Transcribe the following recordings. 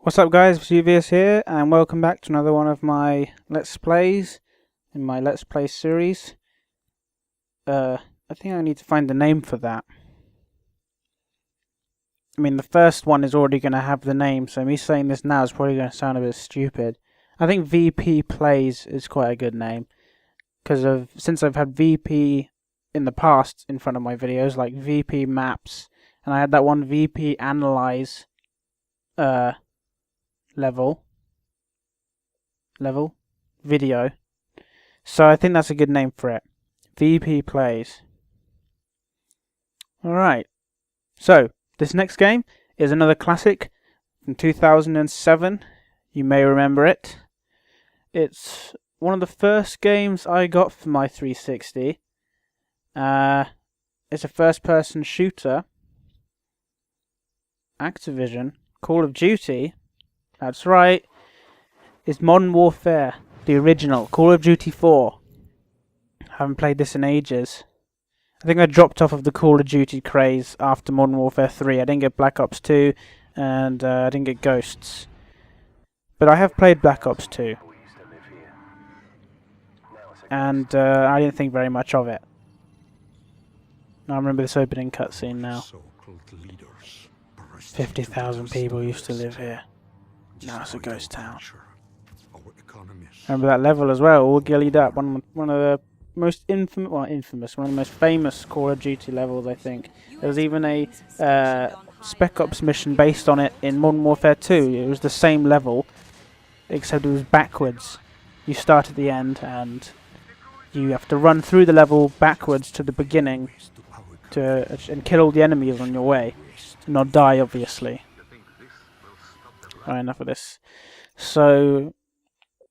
What's up guys, Vezuvius here, and welcome back to another one of my Let's Plays in my Let's Play series. I think I need to find the name for that. I mean, the first one is already going to have the name, so me saying this now is probably going to sound a bit stupid. I think VP Plays is quite a good name, because since I've had VP in the past in front of my videos, like VP Maps, and I had that one VP Analyze level video, so I think that's a good name for it. VP Plays. Alright, so this next game is another classic from 2007. You may remember it. It's one of the first games I got for my 360. It's a first person shooter. Activision, Call of Duty. That's right. It's Modern Warfare, the original, Call of Duty 4. Haven't played this in ages. I think I dropped off of the Call of Duty craze after Modern Warfare 3. I didn't get Black Ops 2, and I didn't get Ghosts. But I have played Black Ops 2. And I didn't think very much of it. I remember this opening cutscene now. 50,000 people used to live here. Now it's a ghost town. Remember that level as well, all gillied up. One of the most one of the most famous Call of Duty levels, I think. There was even a Spec Ops mission based on it in Modern Warfare 2. It was the same level, except it was backwards. You start at the end, and you have to run through the level backwards to the beginning and kill all the enemies on your way. Not die, obviously. Alright, enough of this. So,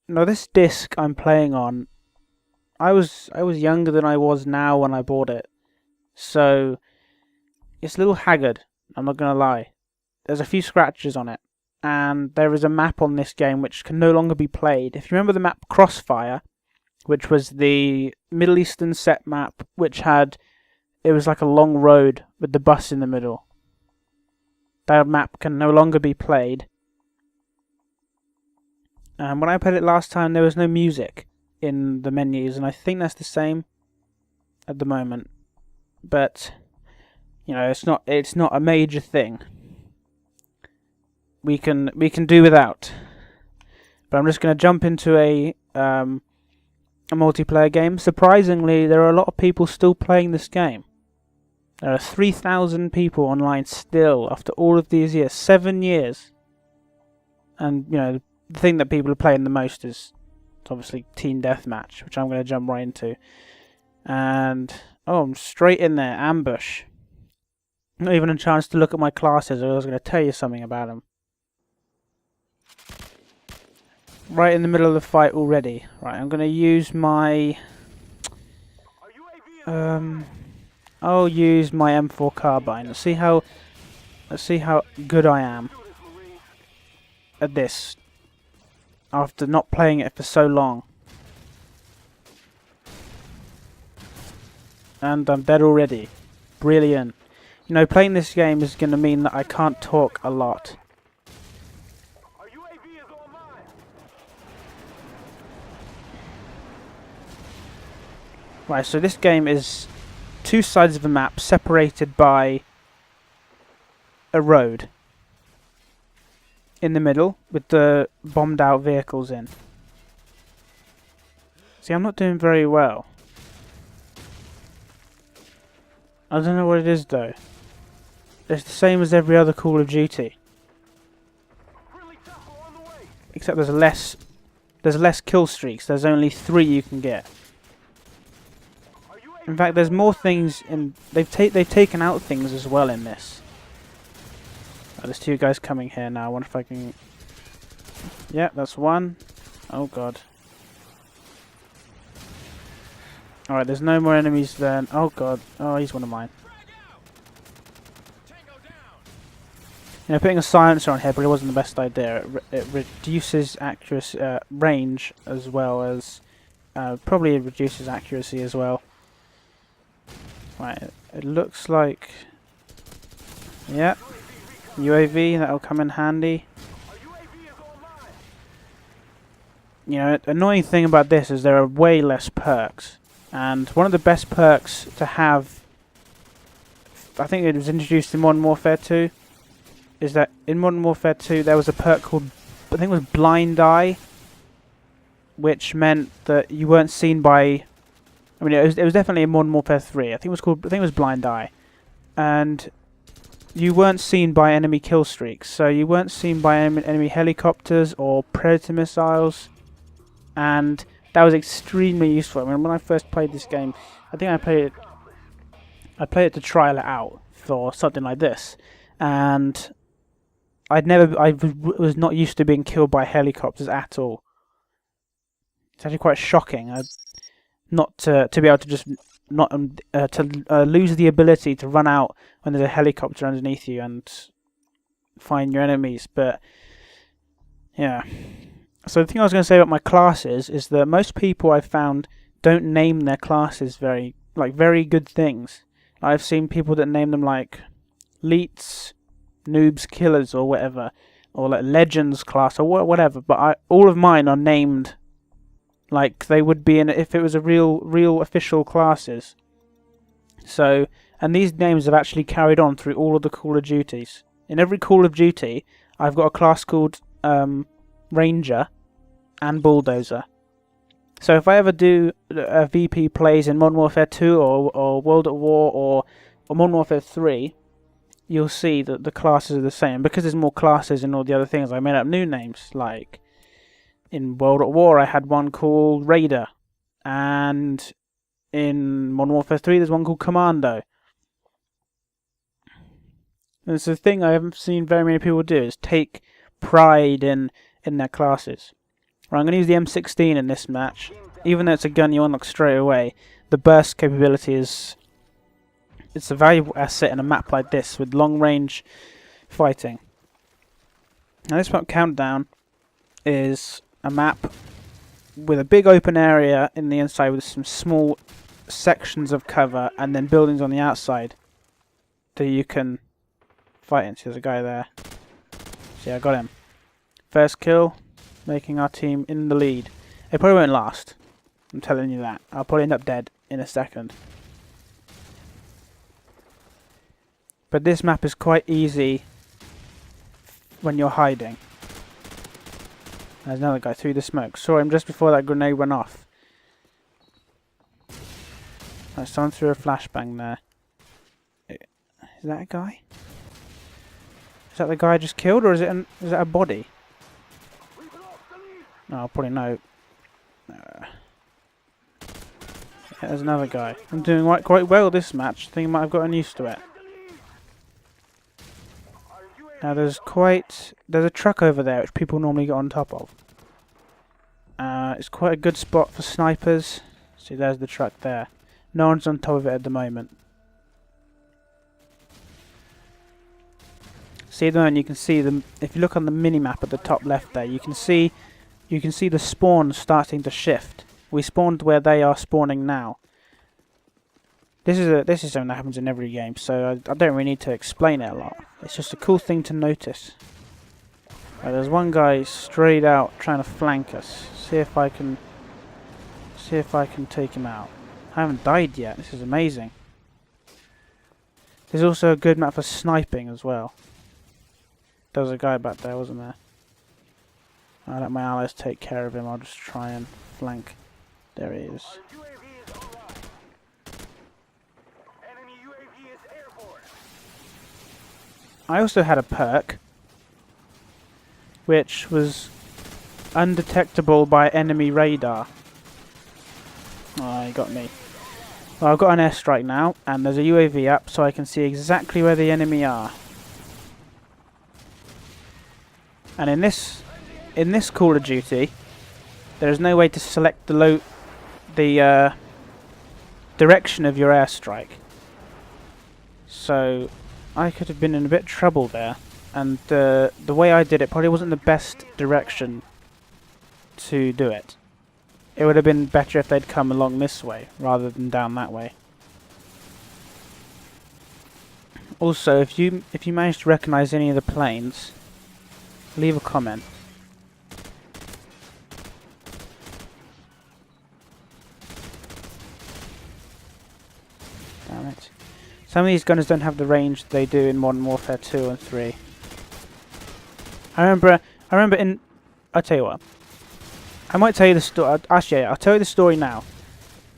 now this disc I'm playing on, I was younger than I was now when I bought it. So, it's a little haggard, I'm not gonna lie. There's a few scratches on it. And there is a map on this game which can no longer be played. If you remember the map Crossfire, which was the Middle Eastern set map, which it was like a long road with the bus in the middle. That map can no longer be played. And when I played it last time, there was no music in the menus, and I think that's the same at the moment. But you know, it's not a major thing. We can do without. But I'm just going to jump into a multiplayer game. Surprisingly, there are a lot of people still playing this game. There are 3,000 people online still after all of these years, 7 years. And you know, the thing that people are playing the most is obviously Team Deathmatch, which I'm going to jump right into. And oh, I'm straight in there, ambush. Not even a chance to look at my classes, or I was going to tell you something about them. Right in the middle of the fight already. Right, I'm going to use my I'll use my M4 carbine. Let's see how good I am at this after not playing it for so long. And I'm dead already. Brilliant. You know, playing this game is going to mean that I can't talk a lot. Right, so this game is two sides of a map separated by a road in the middle with the bombed out vehicles in. See, I'm not doing very well. I don't know what it is though. It's the same as every other Call of Duty. Except there's less kill streaks. There's only 3 you can get. In fact, there's more things in. They've taken out things as well in this. Oh, there's 2 guys coming here now. I wonder if I can. Yeah, that's one. Oh god. All right, there's no more enemies then. Oh god. Oh, he's one of mine. You know, putting a silencer on here probably wasn't the best idea. It reduces accuracy, range, as well as probably it reduces accuracy as well. Right, it looks like... Yeah, UAV, that'll come in handy. you know, annoying thing about this is there are way less perks. And one of the best perks to have, I think it was introduced in Modern Warfare 2, is that in Modern Warfare 2 there was a perk called, I think it was Blind Eye, which meant that you weren't seen by, I mean, it was definitely in Modern Warfare 3. I think it was Blind Eye, and you weren't seen by enemy kill streaks. So you weren't seen by enemy helicopters or predator missiles, and that was extremely useful. I mean, when I first played this game, I think I played it to trial it out for something like this, and I was not used to being killed by helicopters at all. It's actually quite shocking. Not to be able to just not lose the ability to run out when there's a helicopter underneath you and find your enemies. But yeah. So the thing I was going to say about my classes is that most people I've found don't name their classes very good things. I've seen people that name them like Leets, Noobs, Killers, or whatever, or like Legends class, or whatever. But all of mine are named like they would be in if it was a real official classes. So, and these names have actually carried on through all of the Call of Duties. In every Call of Duty, I've got a class called Ranger and Bulldozer. So if I ever do a VP plays in Modern Warfare 2 or World at War or Modern Warfare 3, you'll see that the classes are the same. Because there's more classes and all the other things, I made up new names. Like in World at War, I had one called Raider, and in Modern Warfare 3, there's one called Commando. And it's a thing I haven't seen very many people do, is take pride in their classes. Right, I'm going to use the M16 in this match. Even though it's a gun you unlock straight away, the burst capability it's a valuable asset in a map like this with long range fighting. Now this map Countdown is a map with a big open area in the inside with some small sections of cover and then buildings on the outside that you can fight into. There's a guy there. See, I got him. First kill, making our team in the lead. It probably won't last. I'm telling you that. I'll probably end up dead in a second. But this map is quite easy when you're hiding. There's another guy through the smoke. Saw him just before that grenade went off. Someone threw a flashbang there. Is that a guy? Is that the guy I just killed, or is that a body? No, I'll probably know. Yeah, there's another guy. I'm doing quite well this match. I think I might have gotten used to it. Now there's a truck over there which people normally get on top of. It's quite a good spot for snipers. See, there's the truck there. No one's on top of it at the moment. See, at the moment you can see them. If you look on the mini map at the top left there, you can see the spawn starting to shift. We spawned where they are spawning now. This is something that happens in every game, so I don't really need to explain it a lot. It's just a cool thing to notice. Right, there's one guy straight out trying to flank us. See if I can take him out. I haven't died yet. This is amazing. There's also a good map for sniping as well. There was a guy back there, wasn't there? I'll let my allies take care of him. I'll just try and flank. There he is. I also had a perk which was undetectable by enemy radar. Oh, he got me. Well, I've got an airstrike now, and there's a UAV up, so I can see exactly where the enemy are. And in this Call of Duty, there is no way to select the direction of your airstrike. So I could have been in a bit of trouble there, and the way I did it probably wasn't the best direction to do it. It would have been better if they'd come along this way rather than down that way. Also, if you manage to recognise any of the planes, leave a comment. Right. Some of these guns don't have the range they do in Modern Warfare 2 and 3. I remember in... I'll tell you what. I might tell you the story... Actually, yeah, I'll tell you the story now.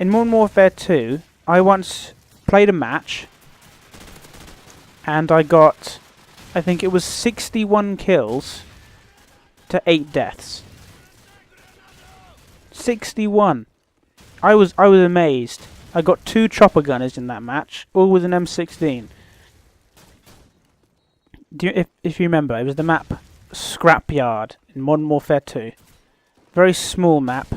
In Modern Warfare 2, I once played a match, and I got... I think it was 61 kills to 8 deaths. 61! I was amazed. I got 2 chopper gunners in that match, all with an M16. If you remember, it was the map Scrapyard in Modern Warfare 2. Very small map.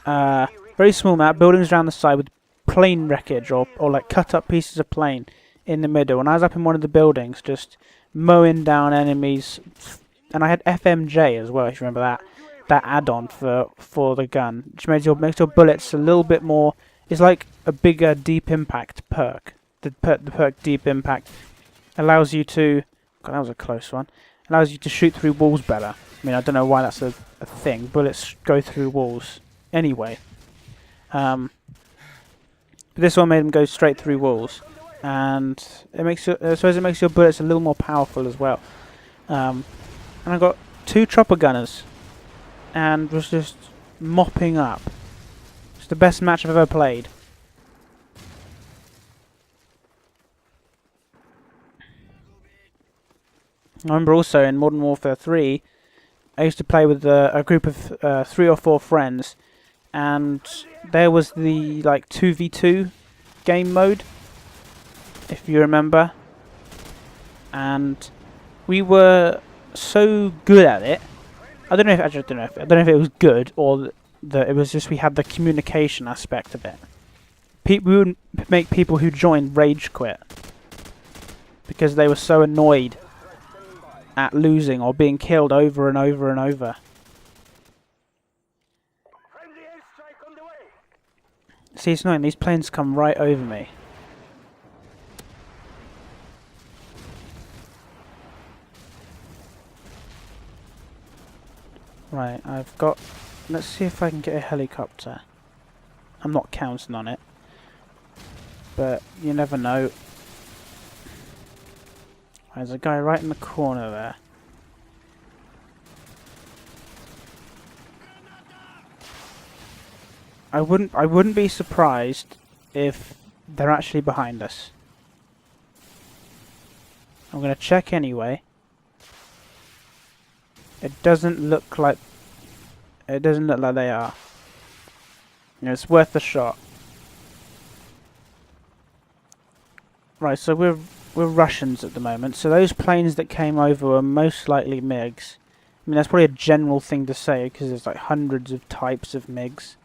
Very small map, buildings around the side with plane wreckage or like cut up pieces of plane in the middle. And I was up in one of the buildings just mowing down enemies. And I had FMJ as well, if you remember that. That add-on for the gun, which makes your bullets a little bit more. It's like a bigger deep impact perk. The perk deep impact allows you to. God, that was a close one. Allows you to shoot through walls better. I mean, I don't know why that's a thing. Bullets go through walls anyway. But this one made them go straight through walls, and it makes I suppose it makes your bullets a little more powerful as well. And I got 2 chopper gunners. And was just mopping up. It's the best match I've ever played. I remember also in Modern Warfare 3, I used to play with a group of 3 or 4 friends, and there was the like 2v2 game mode, if you remember. And we were so good at it. I don't know if it was good or that it was just we had the communication aspect of it. We would make people who joined rage quit because they were so annoyed at losing or being killed over and over and over. See, it's annoying. These planes come right over me. Right, I've got... Let's see if I can get a helicopter. I'm not counting on it. But you never know. There's a guy right in the corner there. I wouldn't be surprised if they're actually behind us. I'm gonna check anyway. It doesn't look like they are. You know, it's worth a shot. Right, so we're Russians at the moment. So those planes that came over were most likely MiGs. I mean, that's probably a general thing to say because there's like hundreds of types of MiGs.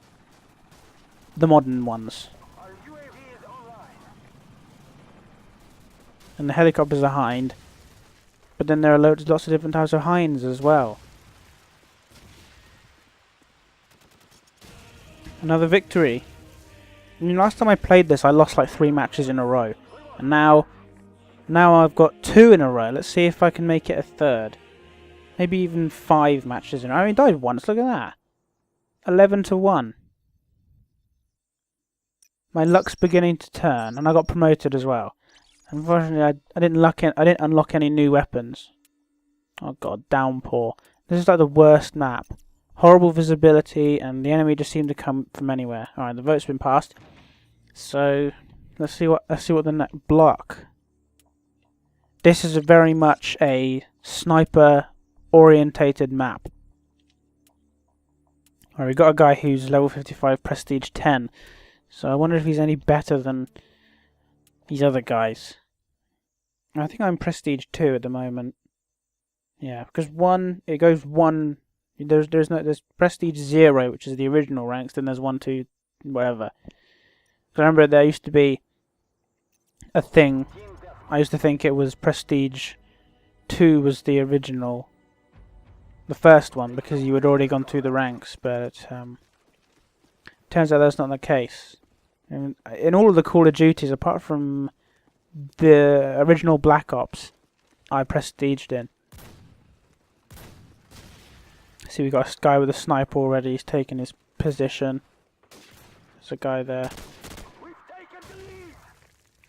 The modern ones. And the helicopters are Hind. But then there are lots of different types of Hinds as well. Another victory. I mean, last time I played this, I lost like 3 matches in a row. And now I've got 2 in a row. Let's see if I can make it a 3rd. Maybe even 5 matches in a row. I mean, died once, look at that. 11-1. My luck's beginning to turn, and I got promoted as well. Unfortunately, I didn't unlock any new weapons. Oh god, downpour. This is like the worst map. Horrible visibility, and the enemy just seemed to come from anywhere. All right, the vote's been passed. So let's see what the next block. This is very much a sniper-orientated map. Alright, we got a guy who's level 55, prestige 10. So I wonder if he's any better than these other guys. I think I'm prestige 2 at the moment. Yeah, because it goes 1. There's prestige 0, which is the original ranks. Then there's 1, 2, whatever. So I remember there used to be a thing. I used to think it was prestige 2 was the original, the first one, because you had already gone through the ranks. But turns out that's not the case. In all of the Call of Duties, apart from the original Black Ops, I prestiged in. See, we got a guy with a sniper already. He's taking his position. There's a guy there.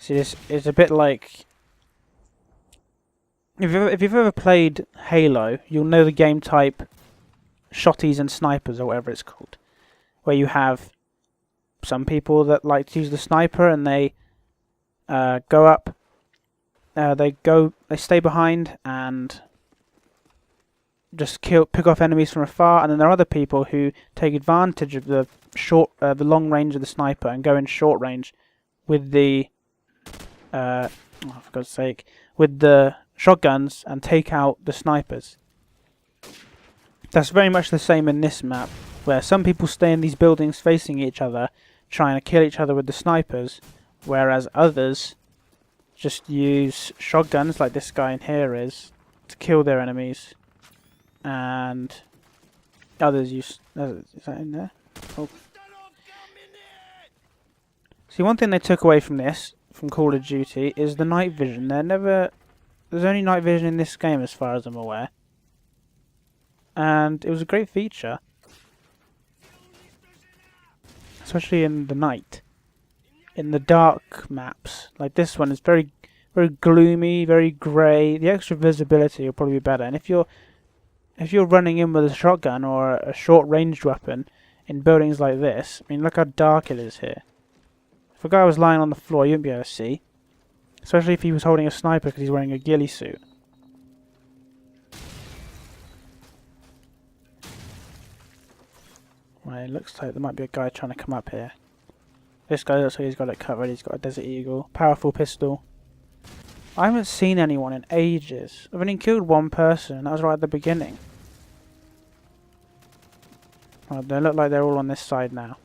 See, this is a bit like if you've ever played Halo, you'll know the game type shotties and snipers or whatever it's called, where you have some people that like to use the sniper and they go up, they stay behind and just pick off enemies from afar, and then there are other people who take advantage of the long range of the sniper and go in short range with the for God's sake, with the shotguns and take out the snipers. That's very much the same in this map, where some people stay in these buildings facing each other, trying to kill each other with the snipers, whereas others just use shotguns, like this guy in here is, to kill their enemies, and others use... is that in there? Oh. See, one thing they took away from this, from Call of Duty, is the night vision. There's only night vision in this game as far as I'm aware. And it was a great feature. Especially in the night. In the dark maps. Like this one is very gloomy, very grey. The extra visibility will probably be better. And if you're running in with a shotgun or a short ranged weapon in buildings like this, I mean, look how dark it is here. If a guy was lying on the floor, you wouldn't be able to see. Especially if he was holding a sniper because he's wearing a ghillie suit. Right, it looks like there might be a guy trying to come up here. This guy looks like he's got it covered. He's got a Desert Eagle. Powerful pistol. I haven't seen anyone in ages. I've only killed one person, and that was right at the beginning. Well, they look like they're all on this side now.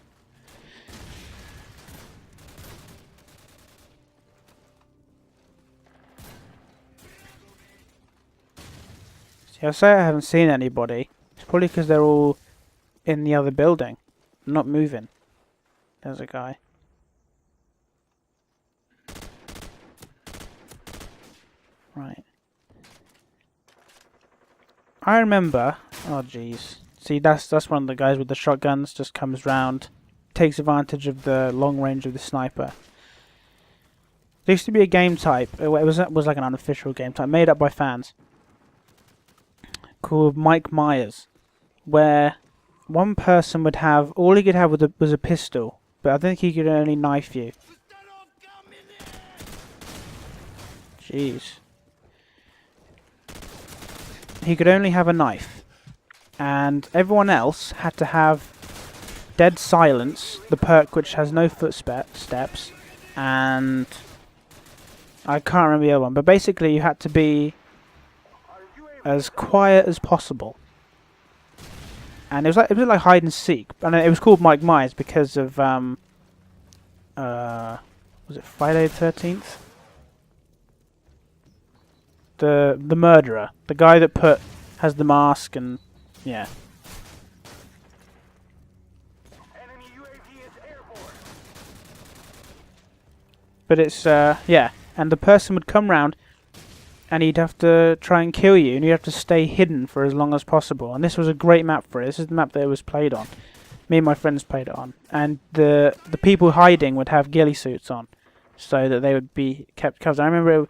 See, I say I haven't seen anybody. It's probably because they're all in the other building. I'm not moving. There's a guy. Right. I remember... Oh, jeez. See, that's one of the guys with the shotguns. Just comes round. Takes advantage of the long range of the sniper. There used to be a game type. It was like an unofficial game type. Made up by fans. Called Mike Myers. Where one person would have... All he could have was a pistol. But I think he could only knife you. Jeez. He could only have a knife. And everyone else had to have dead silence, the perk which has no footsteps, and I can't remember the other one. But basically you had to be as quiet as possible. And it was like hide and seek. And it was called Mike Myers because of was it Friday the 13th? The murderer, the guy that has the mask, and yeah. Enemy UAV is airborne. But it's yeah, and the person would come round, and he'd have to try and kill you, and you'd have to stay hidden for as long as possible. And this was a great map for it. This is the map that it was played on. Me and my friends played it on, and the people hiding would have ghillie suits on, so that they would be kept covered. I remember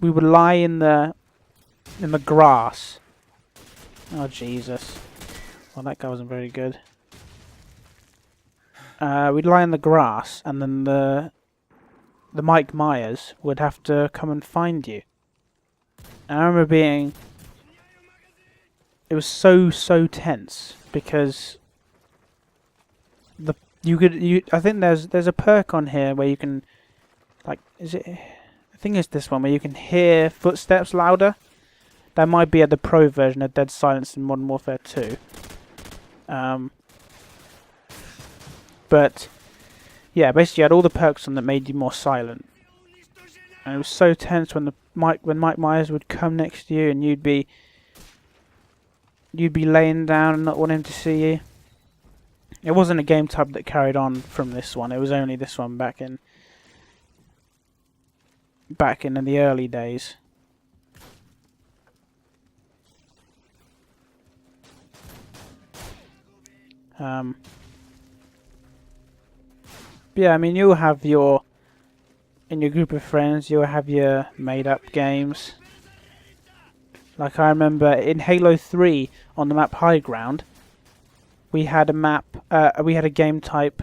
we would lie in the grass. Oh Jesus! Well, that guy wasn't very good. We'd lie in the grass, and then the Mike Myers would have to come and find you. And I remember it was so tense because I think there's a perk on here where you can, like, I think it's this one where you can hear footsteps louder. That might be at the pro version of Dead Silence in Modern Warfare 2. But yeah, basically you had all the perks on that made you more silent. And it was so tense when Mike Myers would come next to you, and you'd be laying down and not wanting to see you. It wasn't a game type that carried on from this one. It was only this one back in the early days. Yeah, I mean, you'll have your in your group of friends, you'll have your made-up games. Like I remember in Halo 3 on the map High Ground, we had a game type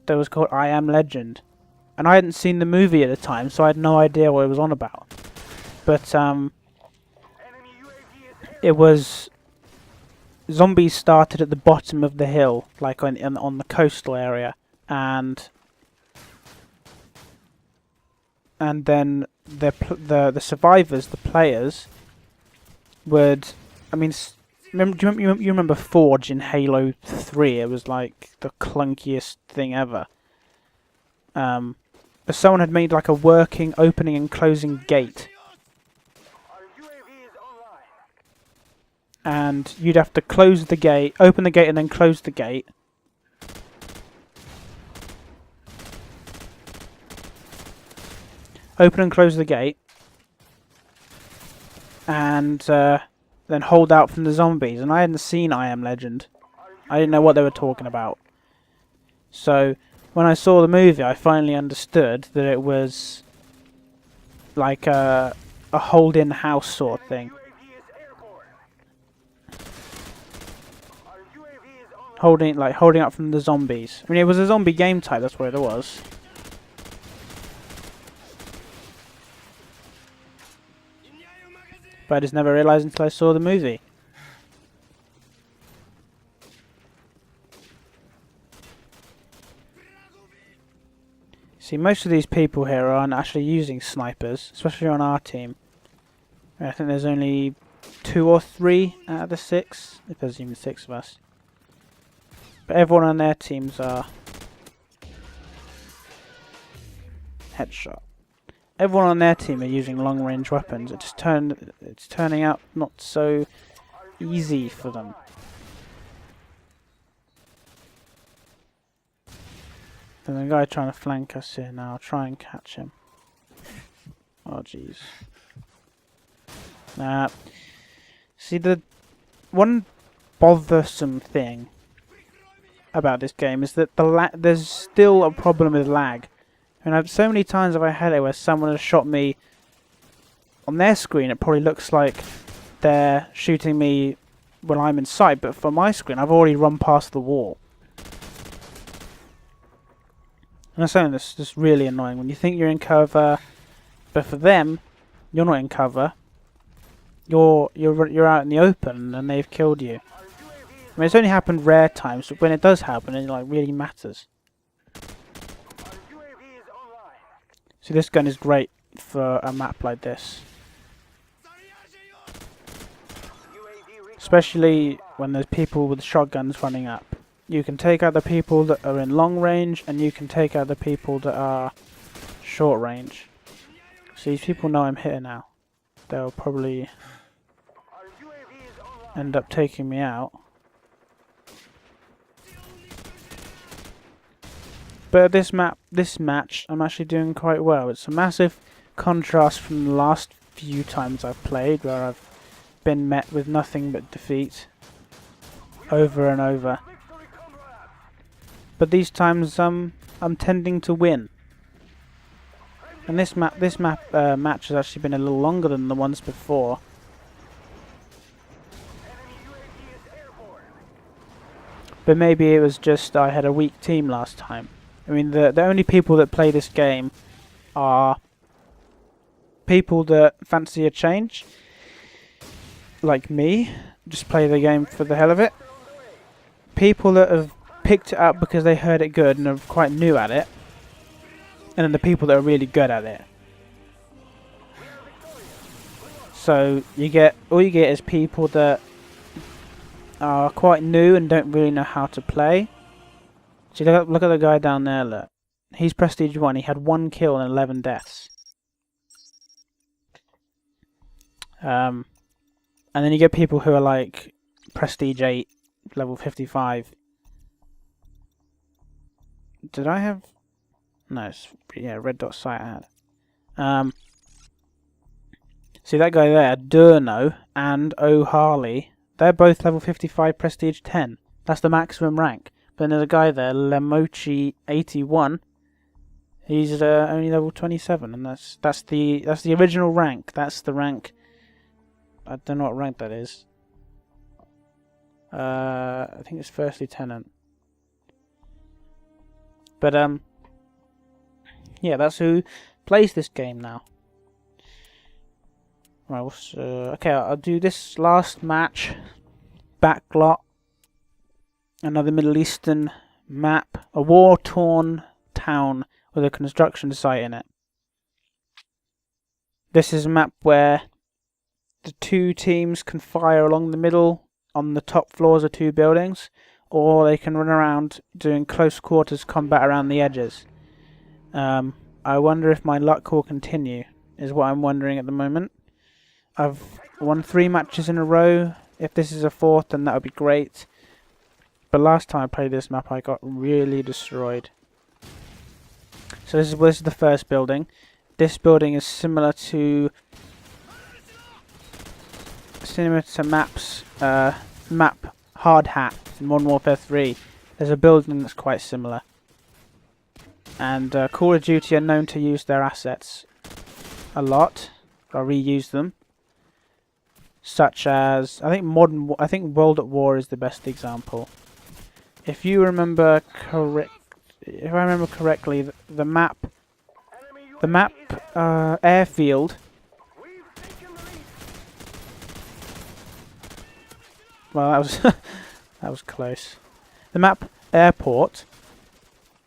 that was called I Am Legend, and I hadn't seen the movie at the time, so I had no idea what it was on about. But it was zombies started at the bottom of the hill, like on the coastal area, and then the survivors, the players, would, I mean, you remember Forge in Halo 3? It was like the clunkiest thing ever. But someone had made like a working opening and closing gate, and you'd have to close the gate, open the gate, and then close the gate. Open and close the gate, and then hold out from the zombies. And I hadn't seen I Am Legend. I didn't know what they were talking about. So when I saw the movie, I finally understood that it was like a hold-in house sort of thing. Holding up from the zombies. I mean, it was a zombie game type, that's what it was. But I just never realised until I saw the movie. See, most of these people here aren't actually using snipers, especially on our team. I think there's only 2 or 3 out of the 6, if there's even 6 of us. But everyone on their teams are headshot. Everyone on their team are using long-range weapons. It's turning out not so easy for them. There's a guy trying to flank us here now. I'll try and catch him. Oh jeez. Nah. See, the one bothersome thing about this game is that there's still a problem with lag. And so many times have I had it where someone has shot me on their screen. It probably looks like they're shooting me when I'm in sight, but for my screen, I've already run past the wall. And that's something that's just really annoying. When you think you're in cover, but for them, you're not in cover. You're out in the open, and they've killed you. I mean, it's only happened rare times, but when it does happen, it like really matters. So this gun is great for a map like this. Especially when there's people with shotguns running up. You can take out the people that are in long range, and you can take out the people that are short range. So these people know I'm here now. They'll probably end up taking me out. But this match, I'm actually doing quite well. It's a massive contrast from the last few times I've played, where I've been met with nothing but defeat over and over. But these times, I'm tending to win. And this match has actually been a little longer than the ones before. But maybe it was just I had a weak team last time. I mean, the only people that play this game are people that fancy a change, like me, just play the game for the hell of it. People that have picked it up because they heard it good and are quite new at it, and then the people that are really good at it. So all you get is people that are quite new and don't really know how to play. See, look at the guy down there, look. He's Prestige 1, he had 1 kill and 11 deaths. And then you get people who are like Prestige 8, level 55. Did I have... No, yeah, red dot sight I had. See that guy there, Durno and O'Harley, they're both level 55 Prestige 10. That's the maximum rank. But then there's a guy there, Lemochi81, He's only level 27, and that's the original rank. That's the rank. I don't know what rank that is. I think it's first lieutenant. But yeah, that's who plays this game now. Right, okay, I'll do this last match. Backlot. Another Middle Eastern map. A war-torn town with a construction site in it. This is a map where the two teams can fire along the middle on the top floors of two buildings, or they can run around doing close quarters combat around the edges. I wonder if my luck will continue, is what I'm wondering at the moment. I've won 3 matches in a row. If this is a 4th, then that would be great. But last time I played this map, I got really destroyed. So this is the first building. This building is similar to map Hard Hat in Modern Warfare 3. There's a building that's quite similar. And Call of Duty are known to use their assets a lot, or reuse them. Such as, I think World at War is the best example. If you remember if I remember correctly, the map airfield. Well, that was that was close. The map airport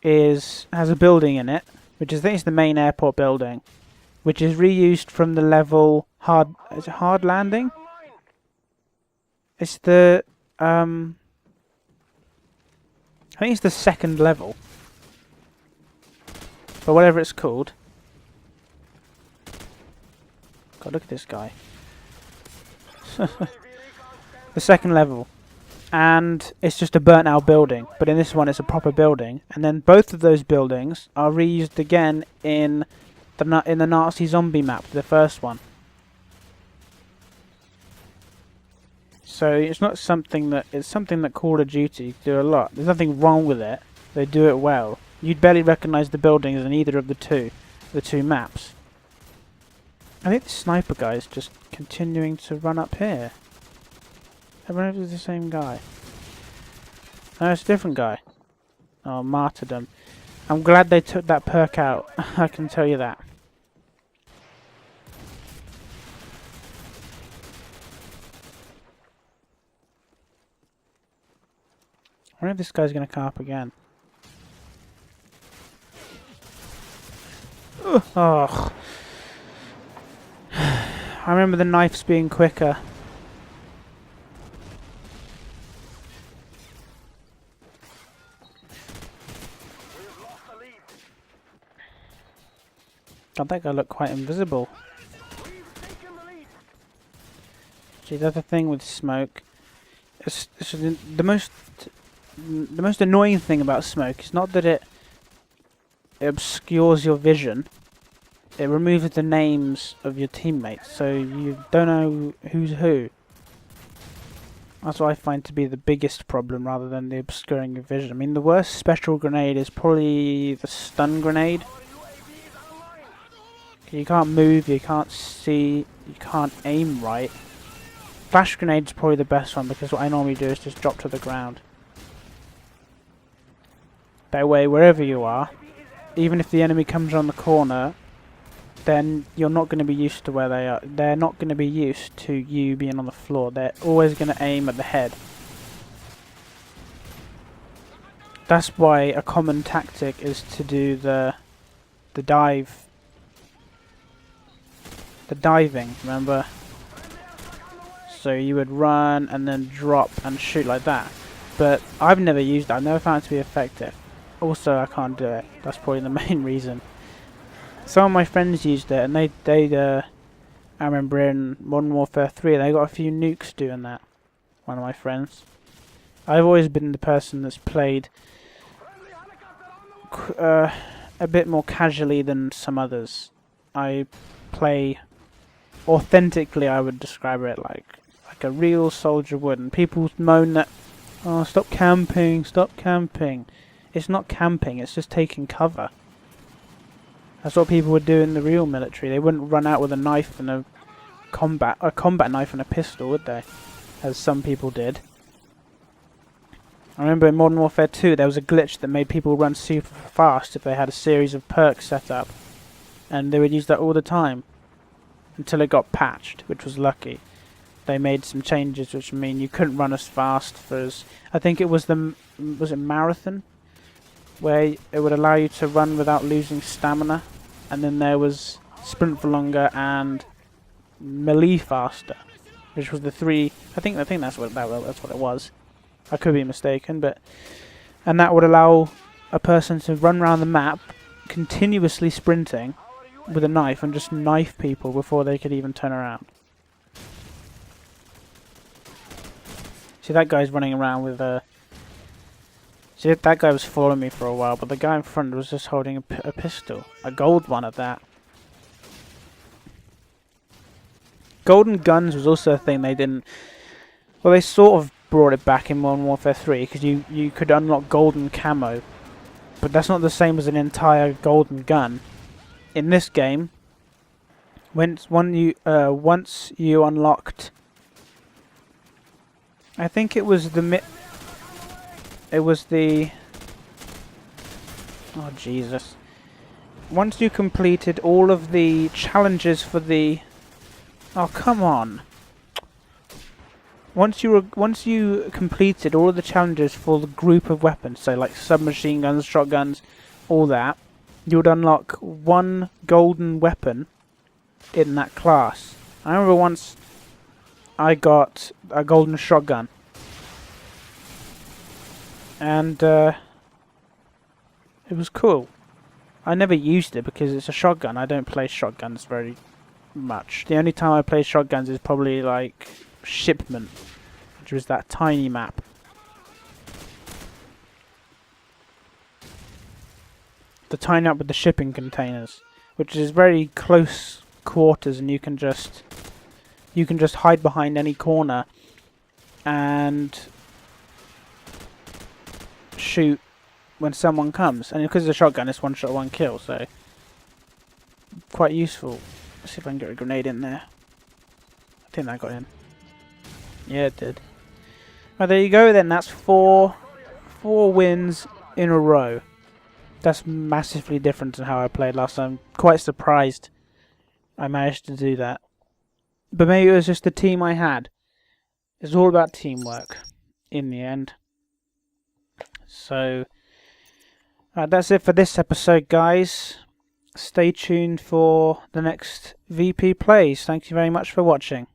has a building in it, which I think is the main airport building, which is reused from the level is it Hard Landing? It's the I think it's the 2nd level. But whatever it's called. God, look at this guy. The 2nd level. And it's just a burnt out building. But in this one it's a proper building. And then both of those buildings are reused again in the Nazi zombie map, the first one. So it's not something that Call of Duty do a lot. There's nothing wrong with it. They do it well. You'd barely recognise the buildings in either of the two maps. I think the sniper guy is just continuing to run up here. I wonder if it's the same guy. No, it's a different guy. Oh, martyrdom. I'm glad they took that perk out. I can tell you that. I wonder if this guy's going to come up again. Oh. I remember the knives being quicker. God, that guy looked quite invisible. See, the other thing with smoke, the most annoying thing about smoke is not that it obscures your vision. It removes the names of your teammates, so you don't know who's who. That's what I find to be the biggest problem, rather than the obscuring your vision. I mean, the worst special grenade is probably the stun grenade. You can't move, you can't see, you can't aim right. Flash grenade is probably the best one, because what I normally do is just drop to the ground. That way, wherever you are, even if the enemy comes around the corner, then you're not going to be used to where they are. They're not going to be used to you being on the floor. They're always going to aim at the head. That's why a common tactic is to do the dive. The diving, remember? So you would run and then drop and shoot like that. But I've never used that. I've never found it to be effective. Also, I can't do it. That's probably the main reason. Some of my friends used it, and I remember in Modern Warfare 3, they got a few nukes doing that. One of my friends. I've always been the person that's played a bit more casually than some others. I play authentically, I would describe it like a real soldier would. And people moan that, oh, stop camping, stop camping. It's not camping, it's just taking cover. That's what people would do in the real military. They wouldn't run out with a knife and a combat knife and a pistol, would they? As some people did. I remember in Modern Warfare 2 there was a glitch that made people run super fast if they had a series of perks set up. And they would use that all the time. Until it got patched, which was lucky. They made some changes which mean you couldn't run as fast as... I think it was was it Marathon? Where it would allow you to run without losing stamina. And then there was Sprint for Longer and Melee Faster. Which was the three... I think that's what it was. I could be mistaken, but... And that would allow a person to run around the map continuously sprinting with a knife and just knife people before they could even turn around. See, that guy's running around with a... See, that guy was following me for a while, but the guy in front was just holding a pistol. A gold one at that. Golden guns was also a thing they didn't... Well, they sort of brought it back in Modern Warfare 3, because you could unlock golden camo. But that's not the same as an entire golden gun. In this game, once you unlocked... I think it was the... Oh, Jesus. Once you completed all of the challenges for the... Oh, come on. Once you completed all of the challenges for the group of weapons, so like submachine guns, shotguns, all that, you would unlock one golden weapon in that class. I remember once I got a golden shotgun. And it was cool. I never used it because it's a shotgun. I don't play shotguns very much. The only time I play shotguns is probably like Shipment, which was that tiny map. The tiny map with the shipping containers, which is very close quarters, and you can just hide behind any corner and shoot when someone comes. And because it's a shotgun, it's one shot, one kill, so quite useful. Let's see if I can get a grenade in there. I think that got in. Yeah, it did. Well, there you go then. That's four wins in a row. That's massively different to how I played last time. Quite surprised I managed to do that. But maybe it was just the team I had. It's all about teamwork in the end. So, that's it for this episode, guys. Stay tuned for the next VP Plays. Thank you very much for watching.